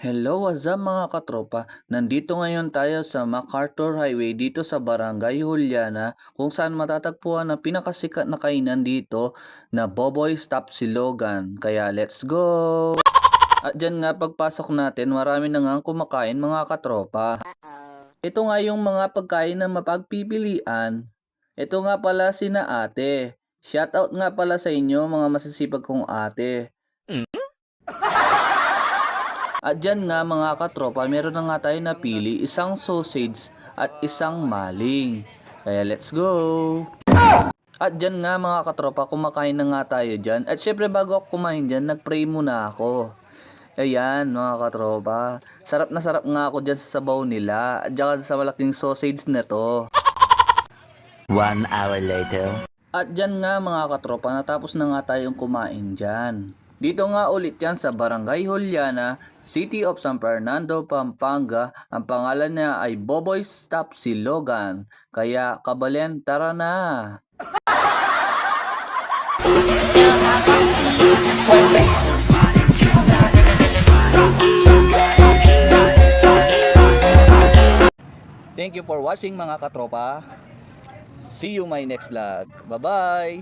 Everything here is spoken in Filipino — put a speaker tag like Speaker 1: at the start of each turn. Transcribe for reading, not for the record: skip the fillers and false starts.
Speaker 1: Hello, what's up mga katropa? Nandito ngayon tayo sa MacArthur Highway dito sa Barangay Juliana kung saan matatagpuan ang pinakasikat na kainan dito na Boboy Stop Silogan. Kaya let's go! At dyan nga pagpasok natin marami na nga kumakain mga katropa. Ito nga yung mga pagkain na mapagpipilian. Ito nga pala sina ate. Shoutout nga pala sa inyo mga masisipag kong ate. At dyan nga mga katropa, meron na nga tayo napili, isang sausage at isang maling. Kaya let's go! At dyan nga mga katropa, kumakain na nga tayo dyan. At syempre bago ako kumain dyan, nagpray muna ako. Ayan mga katropa, sarap na sarap nga ako dyan sa sabaw nila. At dyan sa malaking sausage na to.
Speaker 2: 1 hour later.
Speaker 1: At dyan nga mga katropa, natapos na nga tayong kumain dyan. Dito nga ulit yan sa Barangay Juliana, City of San Fernando, Pampanga. Ang pangalan niya ay Boboy Stop Silogan. Kaya kabalen, tara na! Thank you for watching mga katropa. See you my next vlog. Bye-bye!